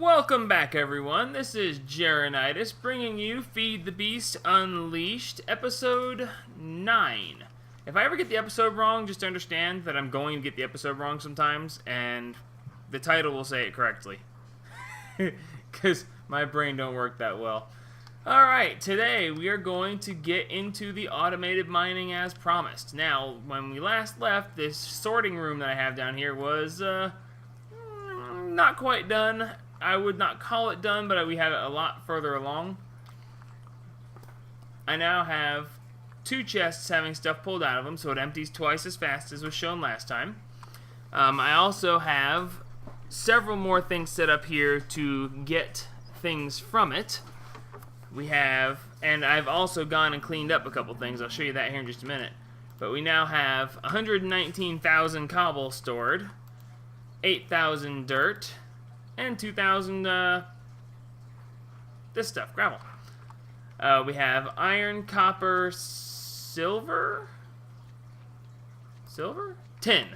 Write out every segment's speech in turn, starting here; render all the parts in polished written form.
Welcome back, everyone. This is Jaronitis bringing you Feed the Beast Unleashed, Episode 9. If I ever get the episode wrong, just understand that I'm going to get the episode wrong sometimes, and the title will say it correctly. Because my brain don't work that well. Alright, today we are going to get into the automated mining as promised. Now, when we last left, this sorting room that I have down here was, not quite done. I would not call it done, but we have it a lot further along. I now have 2 chests having stuff pulled out of them, so it empties twice as fast as was shown last time. I also have several more things set up here to get things from it. We have, and I've also gone and cleaned up a couple things. I'll show you that here in just a minute. But we now have 119,000 cobble stored, 8,000 dirt, and 2,000, this stuff, gravel. We have iron, copper, silver? Tin.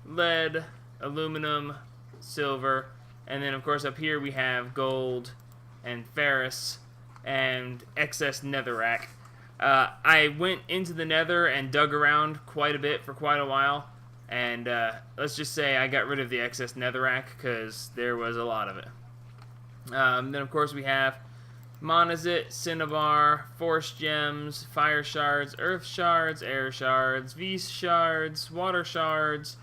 Lead, aluminum, silver, and then of course up here we have gold and ferrous and excess netherrack. I went into the nether and dug around quite a bit for quite a while. And let's just say I got rid of the excess netherrack because there was a lot of it. Then of course we have monazite, cinnabar, force gems, fire shards, earth shards, air shards, vis shards, water shards,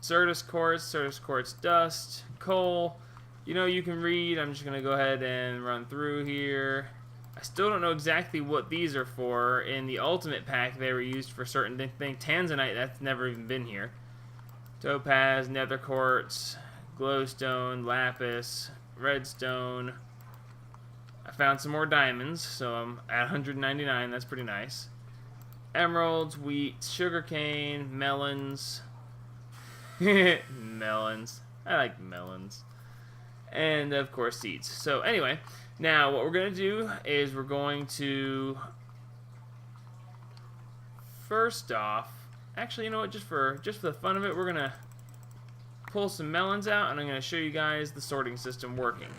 certus quartz dust, coal. You know, you can read. I'm just going to go ahead and run through here. I still don't know exactly what these are for. In the ultimate pack, they were used for certain things. Tanzanite, that's never even been here. Topaz, nether quartz, glowstone, lapis, redstone. I found some more diamonds, so I'm at 199. That's pretty nice. Emeralds, wheat, sugarcane, melons. Melons. I like melons. And, of course, seeds. So, anyway, now what we're going to do is we're going to, first off, actually, you know what, just for the fun of it, we're going to pull some melons out, and I'm going to show you guys the sorting system working.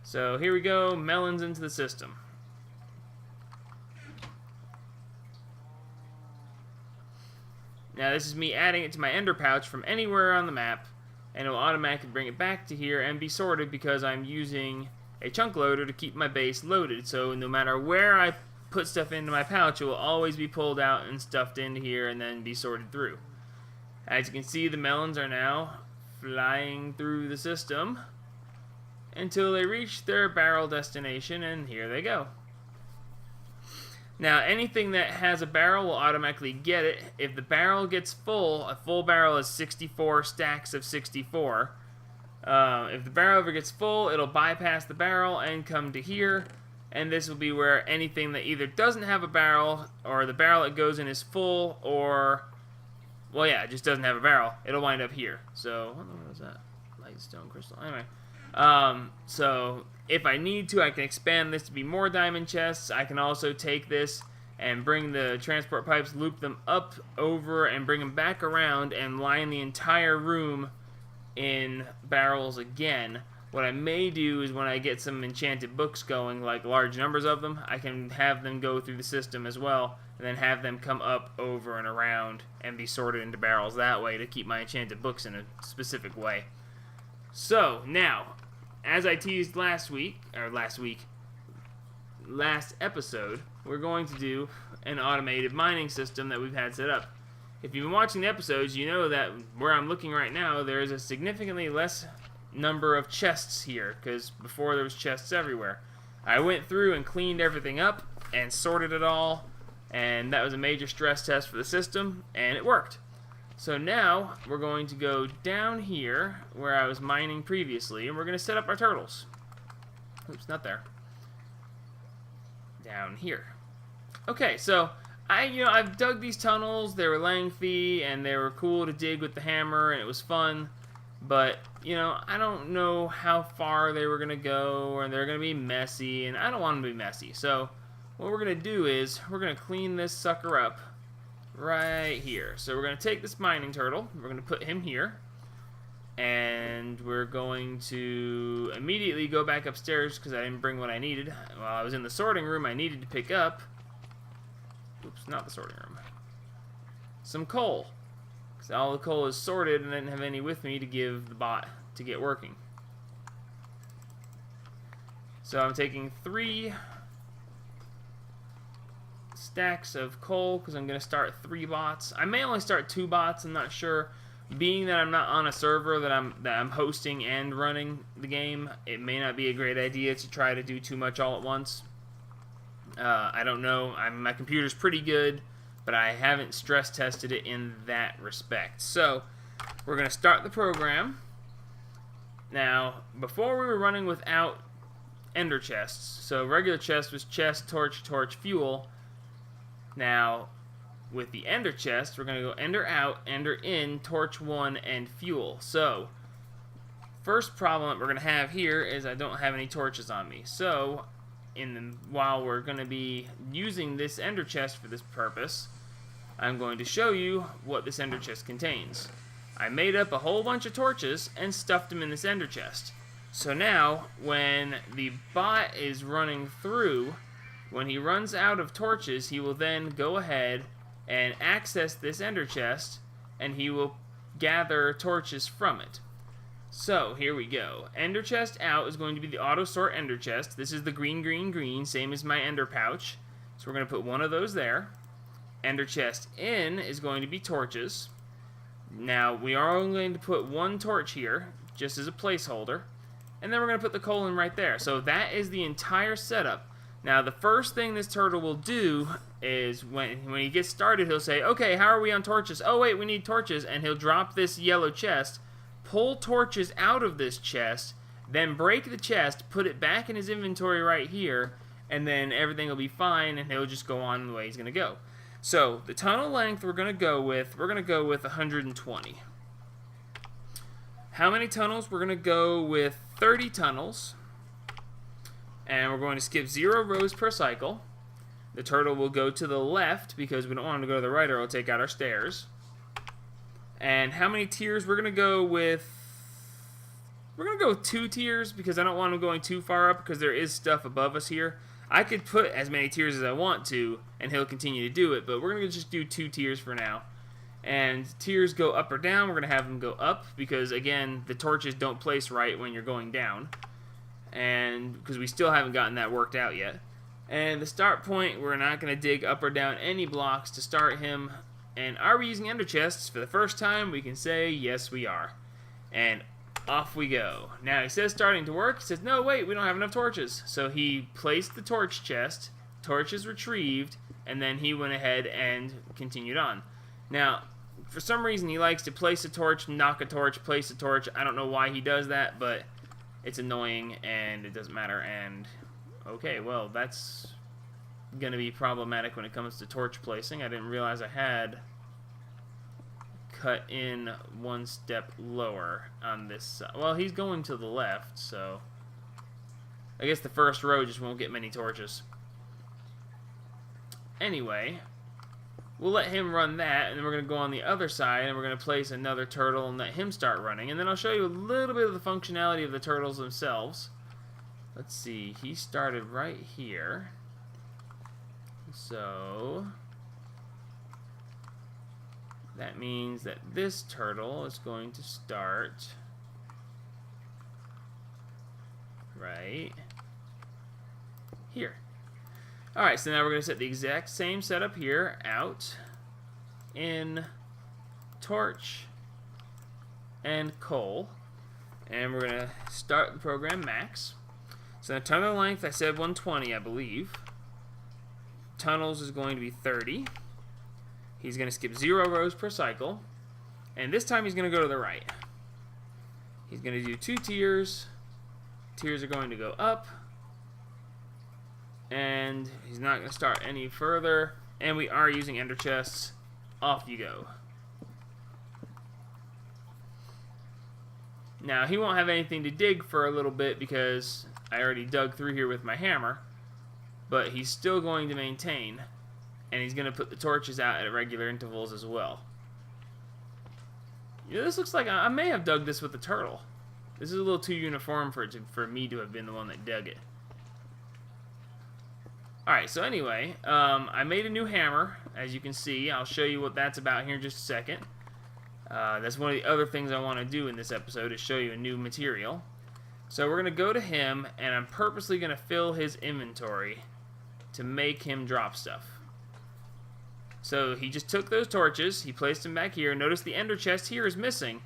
So, here we go, melons into the system. Now, this is me adding it to my ender pouch from anywhere on the map, and it will automatically bring it back to here and be sorted because I'm using a chunk loader to keep my base loaded. So no matter where I put stuff into my pouch, it will always be pulled out and stuffed into here and then be sorted through. As you can see, the melons are now flying through the system until they reach their barrel destination, and here they go. Now, anything that has a barrel will automatically get it. If the barrel gets full, a full barrel is 64 stacks of 64. If the barrel ever gets full, it'll bypass the barrel and come to here. And this will be where anything that either doesn't have a barrel, or the barrel it goes in is full, or, well, yeah, it just doesn't have a barrel. It'll wind up here. So, what was that? Lightstone crystal. Anyway. So if I need to, I can expand this to be more diamond chests. I can also take this and bring the transport pipes, loop them up, over, and bring them back around and line the entire room in barrels again. What I may do is when I get some enchanted books going, like large numbers of them, I can have them go through the system as well, and then have them come up, over, and around and be sorted into barrels that way to keep my enchanted books in a specific way. So, now, as I teased last episode, we're going to do an automated mining system that we've had set up. If you've been watching the episodes, you know that where I'm looking right now, there is a significantly less number of chests here, because before there was chests everywhere. I went through and cleaned everything up and sorted it all, and that was a major stress test for the system, and it worked. So now, we're going to go down here, where I was mining previously, and we're going to set up our turtles. Oops, not there. Down here. Okay, so, I've dug these tunnels. They were lengthy, and they were cool to dig with the hammer, and it was fun. But, I don't know how far they were going to go, or they're going to be messy, and I don't want them to be messy. So, what we're going to do is, we're going to clean this sucker up right here. So we're going to take this mining turtle, we're going to put him here, And we're going to immediately go back upstairs because I didn't bring what I needed. While I was in the sorting room, I needed to pick up... Oops, not the sorting room. Some coal. Because all the coal is sorted and I didn't have any with me to give the bot to get working. So I'm taking 3 stacks of coal because I'm going to start 3 bots. I may only start 2 bots, I'm not sure. Being that I'm not on a server that I'm hosting and running the game, it may not be a great idea to try to do too much all at once. I don't know. My computer's pretty good, but I haven't stress tested it in that respect. So we're going to start the program. Now, before we were running without ender chests. So regular chest was chest, torch, torch, fuel. Now, with the ender chest, we're going to go ender out, ender in, torch 1, and fuel. So, first problem that we're going to have here is I don't have any torches on me. So, while we're going to be using this ender chest for this purpose, I'm going to show you what this ender chest contains. I made up a whole bunch of torches and stuffed them in this ender chest. So now, when the bot is running through, when he runs out of torches, he will then go ahead and access this ender chest, and he will gather torches from it. So, here we go. Ender chest out is going to be the auto sort ender chest. This is the green, green, green, same as my ender pouch. So we're going to put one of those there. Ender chest in is going to be torches. Now, we are only going to put 1 torch here, just as a placeholder. And then we're going to put the coal in right there. So that is the entire setup. Now, the first thing this turtle will do is when he gets started, he'll say, okay, how are we on torches? Oh, wait, we need torches. And he'll drop this yellow chest, pull torches out of this chest, then break the chest, put it back in his inventory right here, and then everything will be fine, and he'll just go on the way he's going to go. So, the tunnel length we're going to go with 120. How many tunnels? We're going to go with 30 tunnels. And we're going to skip 0 rows per cycle. The turtle will go to the left because we don't want him to go to the right or it'll take out our stairs. And how many tiers? We're going to go with 2 tiers because I don't want him going too far up because there is stuff above us here. I could put as many tiers as I want to and he'll continue to do it, but we're going to just do 2 tiers for now. And tiers go up or down. We're going to have them go up because, again, the torches don't place right when you're going down. And because we still haven't gotten that worked out yet. And the start point, we're not going to dig up or down any blocks to start him. And are we using ender chests? For the first time, we can say, yes, we are. And off we go. Now, he says starting to work. He says, no, wait, we don't have enough torches. So he placed the torch chest, torches retrieved, and then he went ahead and continued on. Now, for some reason, he likes to place a torch, knock a torch, place a torch. I don't know why he does that, but it's annoying, and it doesn't matter, and okay, well, that's going to be problematic when it comes to torch placing. I didn't realize I had cut in 1 step lower on this side. Well, he's going to the left, so I guess the first row just won't get many torches. Anyway, we'll let him run that, and then we're going to go on the other side, and we're going to place another turtle and let him start running. And then I'll show you a little bit of the functionality of the turtles themselves. Let's see, he started right here. So that means that this turtle is going to start right here. Alright, so now we're going to set the exact same setup here. Out, in, torch, and coal. And we're going to start the program max. So the tunnel length, I said 120, I believe. Tunnels is going to be 30. He's going to skip 0 rows per cycle. And this time he's going to go to the right. He's going to do 2 tiers. Tiers are going to go up. And he's not going to start any further. And we are using ender chests. Off you go. Now, he won't have anything to dig for a little bit because I already dug through here with my hammer. But he's still going to maintain. And he's going to put the torches out at regular intervals as well. Yeah, this looks like I may have dug this with the turtle. This is a little too uniform for me to have been the one that dug it. Alright, so anyway, I made a new hammer, as you can see. I'll show you what that's about here in just a second. That's one of the other things I want to do in this episode, is show you a new material. So we're going to go to him, and I'm purposely going to fill his inventory to make him drop stuff. So he just took those torches, he placed them back here. Notice the ender chest here is missing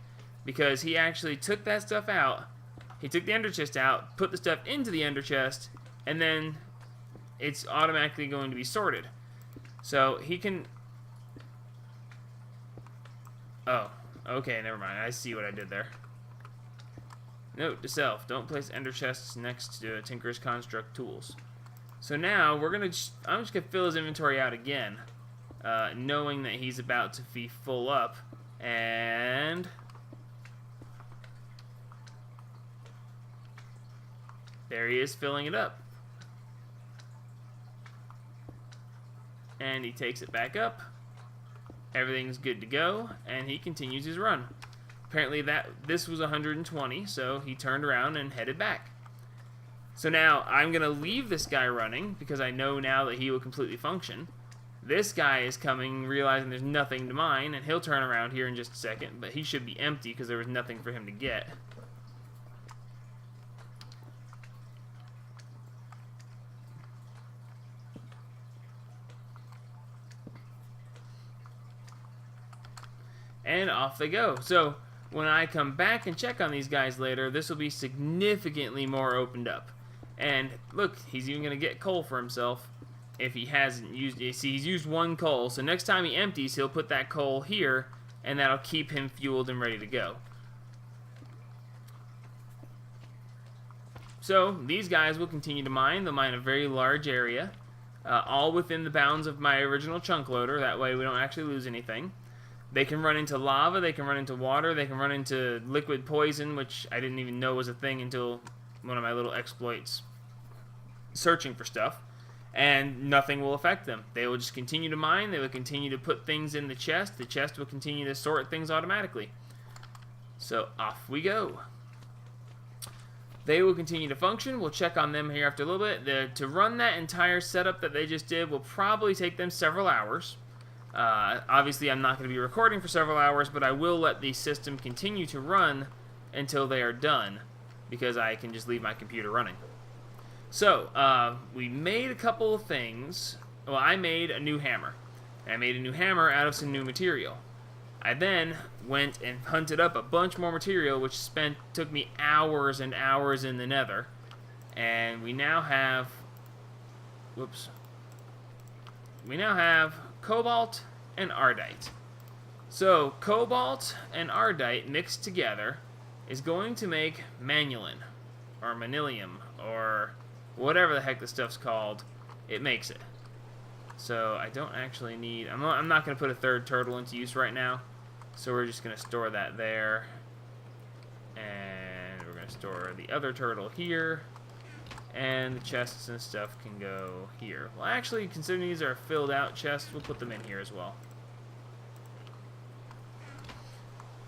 because he actually took that stuff out. He took the ender chest out, put the stuff into the ender chest, and then it's automatically going to be sorted. So he can... Oh, okay, never mind. I see what I did there. Note to self, don't place ender chests next to Tinker's Construct tools. So now I'm just going to fill his inventory out again, knowing that he's about to be full up, and there he is filling it up. And he takes it back up. Everything's good to go, and he continues his run. Apparently this was 120, so he turned around and headed back. So now I'm going to leave this guy running because I know now that he will completely function. This guy is coming, realizing there's nothing to mine, and he'll turn around here in just a second, but he should be empty because there was nothing for him to get. And off they go. So when I come back and check on these guys later, this will be significantly more opened up. And look, he's even going to get coal for himself if he hasn't used... You see, he's used one coal, so next time he empties, he'll put that coal here, and that'll keep him fueled and ready to go. So these guys will continue to mine. They'll mine a very large area, all within the bounds of my original chunk loader. That way we don't actually lose anything. They can run into lava, they can run into water, they can run into liquid poison, which I didn't even know was a thing until one of my little exploits searching for stuff, and nothing will affect them. They will just continue to mine, they will continue to put things in the chest will continue to sort things automatically. So off we go. They will continue to function. We'll check on them here after a little bit. To run that entire setup that they just did will probably take them several hours. Obviously, I'm not going to be recording for several hours, but I will let the system continue to run until they are done, because I can just leave my computer running. So, we made a couple of things. Well, I made a new hammer. I made a new hammer out of some new material. I then went and hunted up a bunch more material, which took me hours and hours in the nether. And we now have... Whoops. We now have cobalt and ardite. So cobalt and ardite mixed together is going to make manulin, or manilium, or whatever the heck the stuff's called. It makes it. So I don't actually need... I'm not going to put a third turtle into use right now, so we're just going to store that there. And we're going to store the other turtle here. And the chests and stuff can go here. Well, actually, considering these are filled out chests, we'll put them in here as well.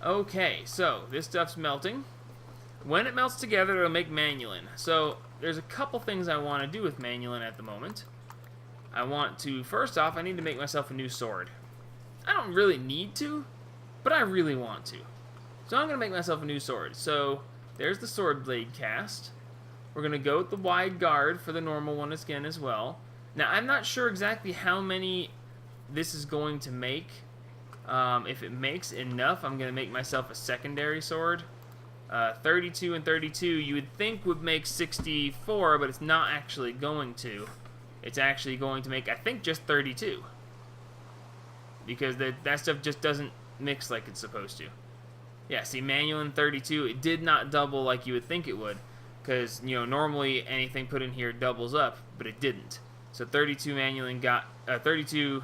Okay, so this stuff's melting. When it melts together, it'll make manulin. So there's a couple things I want to do with manulin at the moment. I want to, first off, I need to make myself a new sword. I don't really need to, but I really want to. So I'm going to make myself a new sword. So there's the sword blade cast. We're going to go with the wide guard for the normal one again as well. Now, I'm not sure exactly how many this is going to make. If it makes enough, I'm going to make myself a secondary sword. 32 and 32 you would think would make 64, but it's not actually going to. It's actually going to make, I think, just 32. Because that stuff just doesn't mix like it's supposed to. Yeah, see, manulin 32, it did not double like you would think it would. Because, you know, normally anything put in here doubles up, but it didn't. So 32 manulin got 32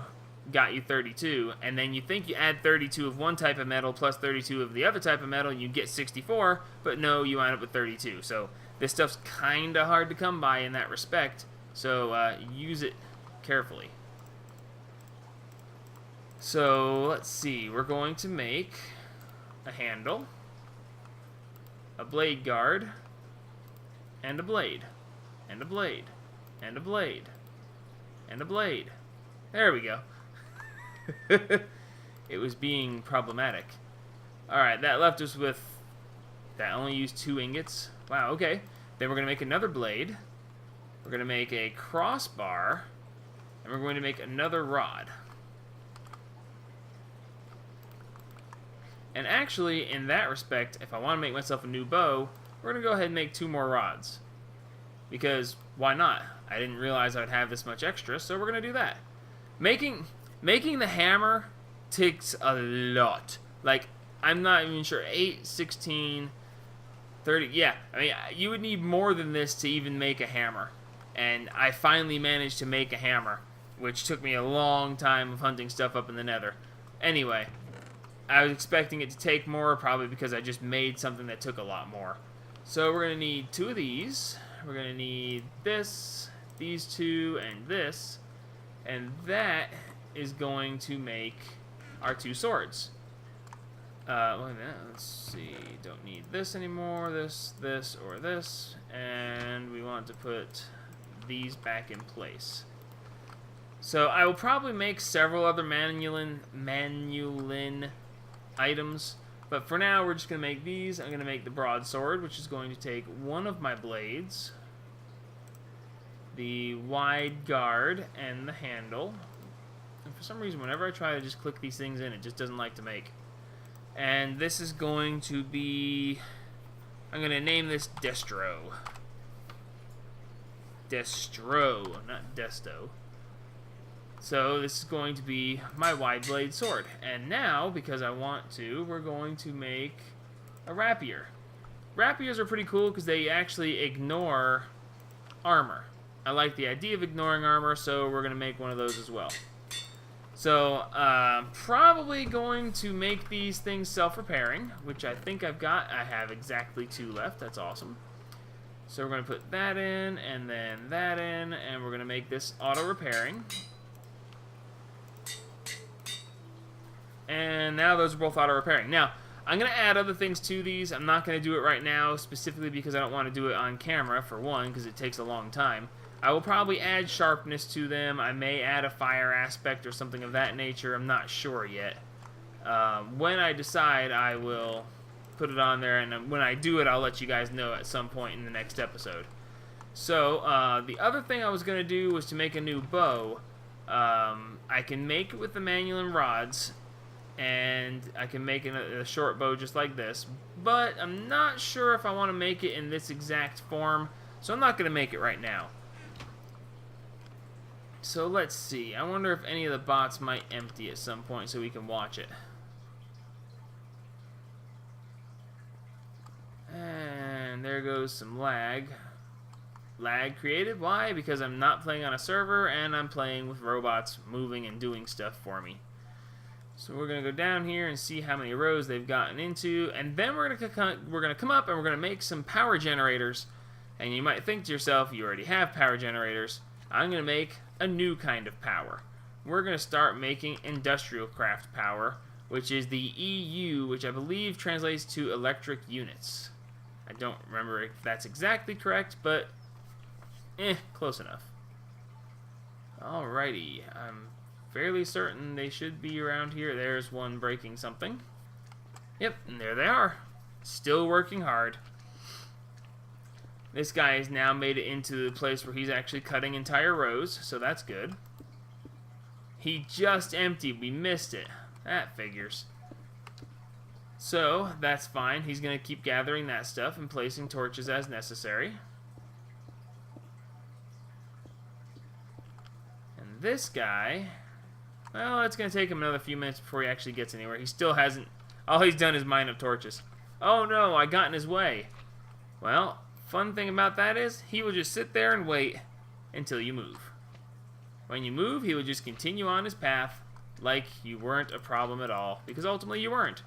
got you 32, and then you think you add 32 of one type of metal plus 32 of the other type of metal, and you get 64, but no, you wind up with 32. So this stuff's kind of hard to come by in that respect, so use it carefully. So let's see, we're going to make a handle, a blade guard, and a blade, and a blade, and a blade, and a blade. There we go. It was being problematic. Alright, that left us with... That only used 2 ingots. Wow, okay. Then we're going to make another blade. We're going to make a crossbar. And we're going to make another rod. And actually, in that respect, if I want to make myself a new bow, we're going to go ahead and make 2 more rods. Because, why not? I didn't realize I would have this much extra, so we're going to do that. Making the hammer takes a lot. Like, I'm not even sure. 8, 16, 30. Yeah, I mean, you would need more than this to even make a hammer. And I finally managed to make a hammer, which took me a long time of hunting stuff up in the nether. Anyway, I was expecting it to take more, probably because I just made something that took a lot more. So we're going to need 2 of these. We're going to need this, these 2, and this. And that is going to make our 2 swords. Wait a minute, let's see. Don't need this anymore, this, or this. And we want to put these back in place. So I will probably make several other manulin items, but for now we're just going to make these. I'm going to make the broadsword, which is going to take 1 of my blades, the wide guard, and the handle. And for some reason, whenever I try to just click these things in, it just doesn't like to make. And this is going to be... I'm going to name this Destro. Destro, not Desto. So this is going to be my wide blade sword. And now, because I want to, we're going to make a rapier. Rapiers are pretty cool because they actually ignore armor. I like the idea of ignoring armor, so we're going to make one of those as well. So, probably going to make these things self-repairing, which I think I've got. I have exactly 2 left. That's awesome. So we're going to put that in, and then that in, and we're going to make this auto-repairing. And now those are both auto-repairing. Now, I'm going to add other things to these. I'm not going to do it right now, specifically because I don't want to do it on camera, for one, because it takes a long time. I will probably add sharpness to them. I may add a fire aspect or something of that nature. I'm not sure yet. When I decide, I will put it on there, and when I do it, I'll let you guys know at some point in the next episode. So, the other thing I was going to do was to make a new bow. I can make it with the manulin rods, and I can make a short bow just like this, but I'm not sure if I want to make it in this exact form, so I'm not going to make it right now. So let's see. I wonder if any of the bots might empty at some point so we can watch it. And there goes some lag. Lag created? Why? Because I'm not playing on a server and I'm playing with robots moving and doing stuff for me. So we're going to go down here and see how many rows they've gotten into, and then we're going to come up and we're going to make some power generators. And you might think to yourself, you already have power generators. I'm going to make a new kind of power. We're going to start making industrial craft power, which is the EU, which I believe translates to electric units. I don't remember if that's exactly correct, but close enough. Alrighty, I'm fairly certain they should be around here. There's one breaking something. Yep, and there they are. Still working hard. This guy has now made it into the place where he's actually cutting entire rows, so that's good. He just emptied. We missed it. That figures. So, that's fine. He's going to keep gathering that stuff and placing torches as necessary. And this guy, well, it's going to take him another few minutes before he actually gets anywhere. He still hasn't... All he's done is mine up torches. Oh no, I got in his way. Well... Fun thing about that is, he will just sit there and wait until you move. When you move, he will just continue on his path like you weren't a problem at all, because ultimately you weren't.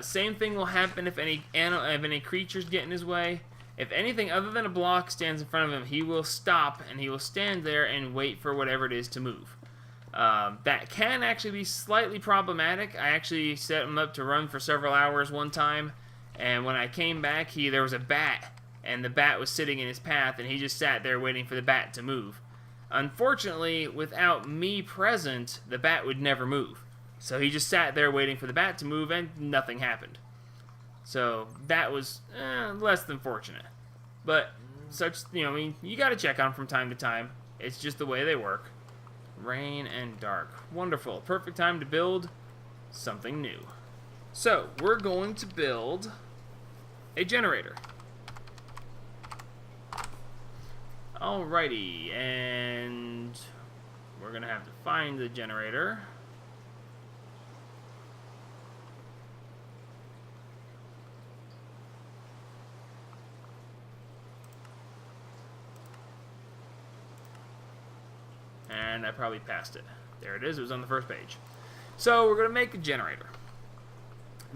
Same thing will happen if any creatures get in his way. If anything other than a block stands in front of him, he will stop and he will stand there and wait for whatever it is to move. That can actually be slightly problematic. I actually set him up to run for several hours one time, and when I came back, there was a bat, and the bat was sitting in his path, and he just sat there waiting for the bat to move. Unfortunately, without me present, the bat would never move. So he just sat there waiting for the bat to move, and nothing happened. So that was less than fortunate. But such, I mean, you got to check on them from time to time. It's just the way they work. Rain and dark. Wonderful. Perfect time to build something new. So, we're going to build a generator. Alrighty, and we're going to have to find the generator. And I probably passed it. There it is. It was on the first page. So we're going to make a generator.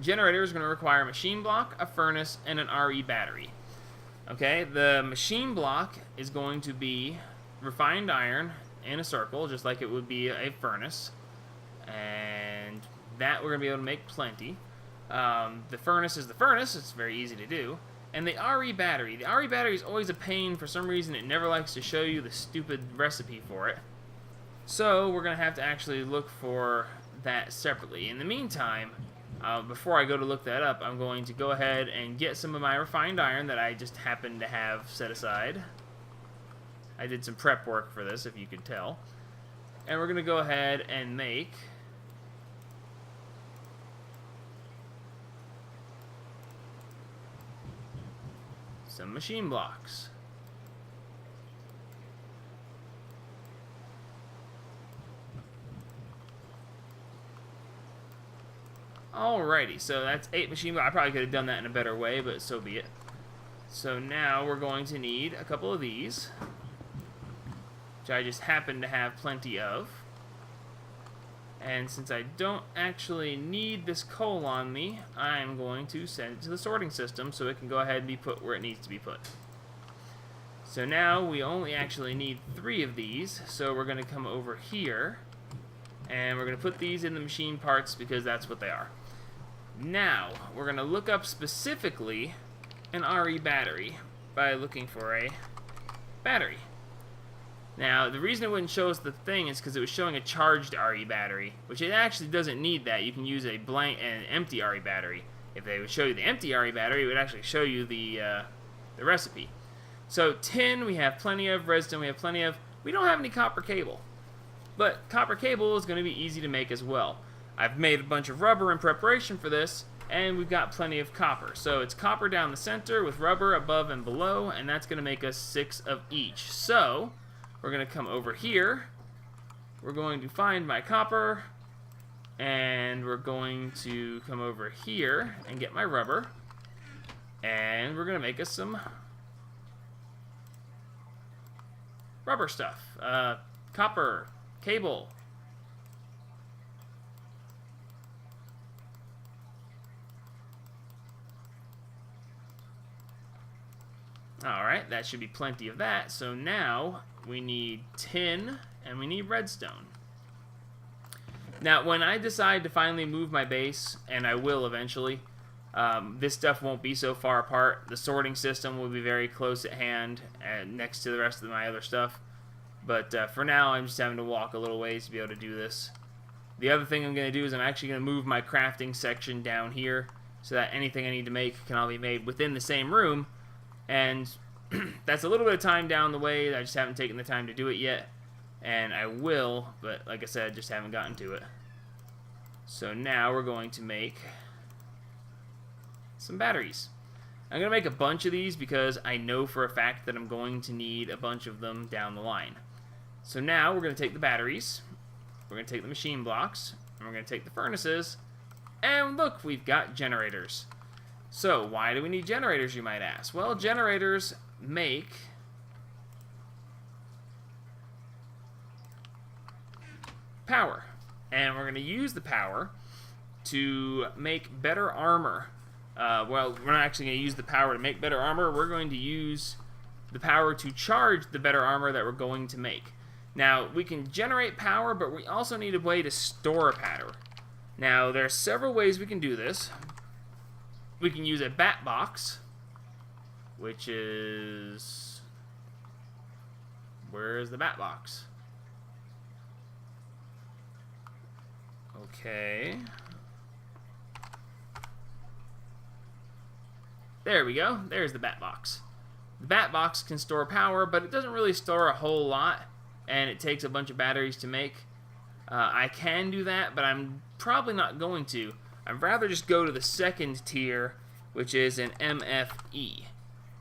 Generator is going to require a machine block, a furnace, and an RE battery. Okay, the machine block is going to be refined iron in a circle, just like it would be a furnace. And that we're going to be able to make plenty. The furnace is the furnace. It's very easy to do. And the RE battery. The RE battery is always a pain. For some reason, it never likes to show you the stupid recipe for it. So we're going to have to actually look for that separately. In the meantime, before I go to look that up, I'm going to go ahead and get some of my refined iron that I just happen to have set aside. I did some prep work for this, if you could tell. And we're going to go ahead and make some machine blocks. Alrighty, so that's 8 machine blocks. I probably could have done that in a better way, but so be it. So now we're going to need a couple of these, which I just happen to have plenty of. And since I don't actually need this coal on me, I'm going to send it to the sorting system so it can go ahead and be put where it needs to be put. So now we only actually need 3 of these, so we're going to come over here, and we're going to put these in the machine parts because that's what they are. Now, we're going to look up specifically an RE battery by looking for a battery. Now, the reason it wouldn't show us the thing is because it was showing a charged RE battery, which it actually doesn't need that. You can use a blank and empty RE battery. If they would show you the empty RE battery, it would actually show you the recipe. So, tin we have plenty of, redstone we have plenty of. We don't have any copper cable, but copper cable is going to be easy to make as well. I've made a bunch of rubber in preparation for this, and we've got plenty of copper. So it's copper down the center with rubber above and below, and that's going to make us 6 of each. So we're going to come over here. We're going to find my copper, and we're going to come over here and get my rubber, and we're going to make us some rubber stuff. Copper, cable. Alright, that should be plenty of that. So now we need tin and we need redstone. Now, when I decide to finally move my base, and I will eventually, this stuff won't be so far apart. The sorting system will be very close at hand next to the rest of my other stuff. But for now, I'm just having to walk a little ways to be able to do this. The other thing I'm going to do is I'm actually going to move my crafting section down here so that anything I need to make can all be made within the same room. And that's a little bit of time down the way. I just haven't taken the time to do it yet. And I will, but like I said, just haven't gotten to it. So now we're going to make some batteries. I'm going to make a bunch of these because I know for a fact that I'm going to need a bunch of them down the line. So now we're going to take the batteries, we're going to take the machine blocks, and we're going to take the furnaces, and look, we've got generators. So why do we need generators, you might ask? Well, generators make power, and we're going to use the power to make better armor. Well, we're not actually going to use the power to make better armor. We're going to use the power to charge the better armor that we're going to make. Now, we can generate power, but we also need a way to store power. Now, there are several ways we can do this. We can use a bat box, which is... Where is the bat box? Okay. There we go. There's the bat box. The bat box can store power, but it doesn't really store a whole lot, and it takes a bunch of batteries to make. I can do that, but I'm probably not going to. I'd rather just go to the second tier, which is an MFE.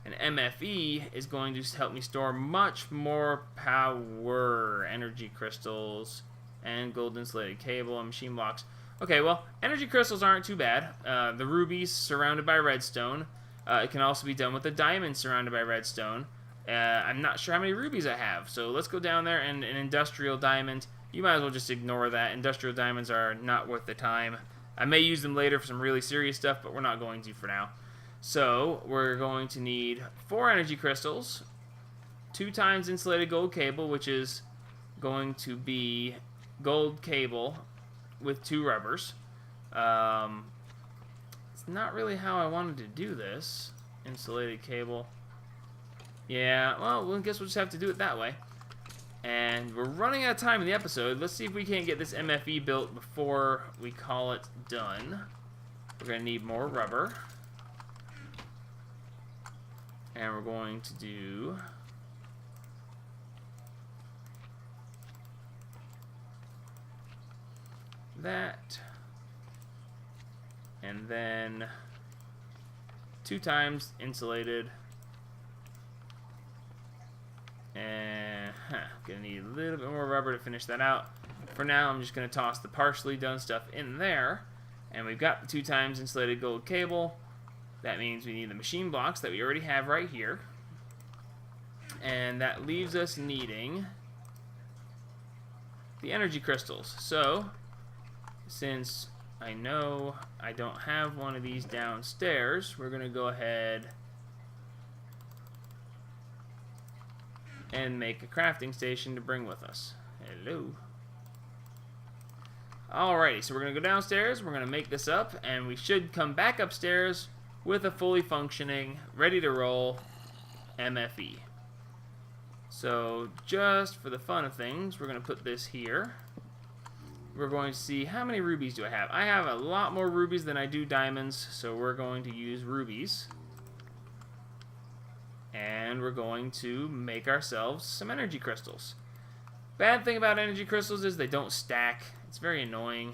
An MFE is going to help me store much more power, energy crystals, and gold insulated cable and machine blocks. Okay, well, energy crystals aren't too bad. The rubies surrounded by redstone. It can also be done with the diamond surrounded by redstone. I'm not sure how many rubies I have, so let's go down there and an industrial diamond. You might as well just ignore that. Industrial diamonds are not worth the time. I may use them later for some really serious stuff, but we're not going to for now. So, we're going to need 4 energy crystals, 2 times insulated gold cable, which is going to be gold cable with 2 rubbers. It's not really how I wanted to do this. Insulated cable. Yeah, well, I guess we'll just have to do it that way. And we're running out of time in the episode. Let's see if we can't get this MFE built before we call it done. We're going to need more rubber. And we're going to do... that. And then 2 times insulated. And gonna need a little bit more rubber to finish that out. For now, I'm just gonna toss the partially done stuff in there. And we've got the 2 times insulated gold cable. That means we need the machine blocks that we already have right here. And that leaves us needing the energy crystals. So, since I know I don't have one of these downstairs, we're gonna go ahead and make a crafting station to bring with us. Hello. Alrighty, so we're going to go downstairs, we're going to make this up, and we should come back upstairs with a fully functioning, ready to roll MFE. So, just for the fun of things, we're going to put this here. We're going to see how many rubies do I have. I have a lot more rubies than I do diamonds, so we're going to use rubies. And we're going to make ourselves some energy crystals. Bad thing about energy crystals is they don't stack. It's very annoying.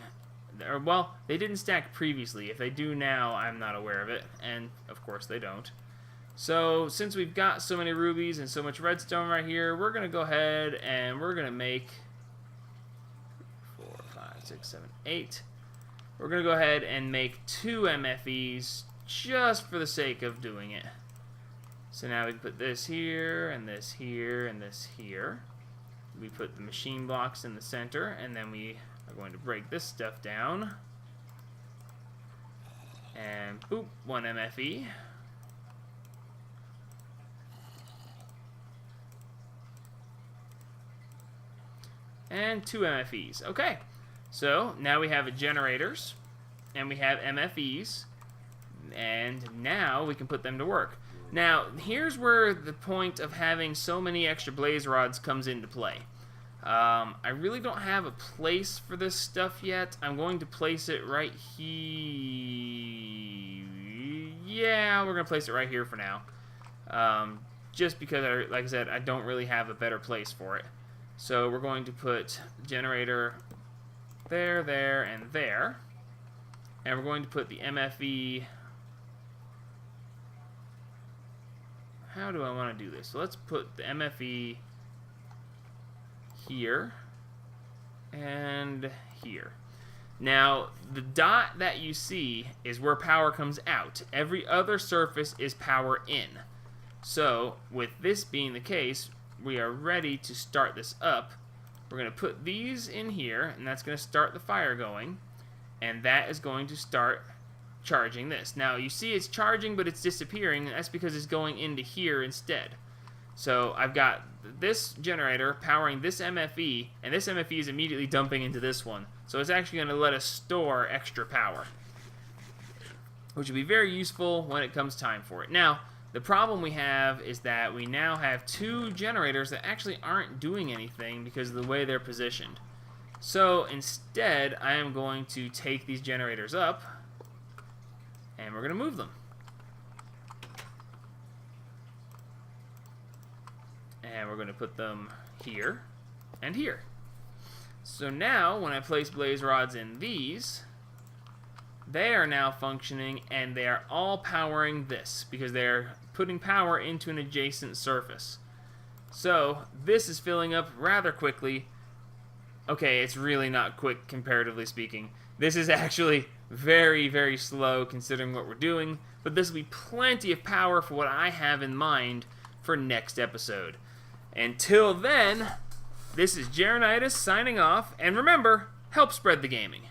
Well, they didn't stack previously. If they do now, I'm not aware of it. And, of course, they don't. So, since we've got so many rubies and so much redstone right here, we're going to go ahead and we're going to make 4, 5, 6, 7, 8. We're going to go ahead and make 2 MFEs just for the sake of doing it. So now we can put this here, and this here, and this here. We put the machine blocks in the center, and then we are going to break this stuff down. And boop, 1 MFE. And 2 MFEs. Okay, so now we have generators, and we have MFEs, and now we can put them to work. Now, here's where the point of having so many extra blaze rods comes into play. I really don't have a place for this stuff yet. I'm going to place it right here. Yeah, we're going to place it right here for now. Just because, like I said, I don't really have a better place for it. So we're going to put generator there, there, and there. And we're going to put the MFE... How do I want to do this? So let's put the MFE here and here. Now, the dot that you see is where power comes out. Every other surface is power in. So, with this being the case, we are ready to start this up. We're going to put these in here, and that's going to start the fire going. And that is going to start charging this. Now, you see it's charging, but it's disappearing, and that's because it's going into here instead. So I've got this generator powering this MFE, and this MFE is immediately dumping into this one. So it's actually going to let us store extra power, which will be very useful when it comes time for it. Now, the problem we have is that we now have two generators that actually aren't doing anything because of the way they're positioned. So instead, I am going to take these generators up, and we're going to move them. And we're going to put them here and here. So now, when I place blaze rods in these, they are now functioning, and they are all powering this because they're putting power into an adjacent surface. So this is filling up rather quickly. Okay, it's really not quick comparatively speaking. This is actually very, very slow considering what we're doing, but this will be plenty of power for what I have in mind for next episode. Until then, this is Jaronitis signing off, and remember, help spread the gaming.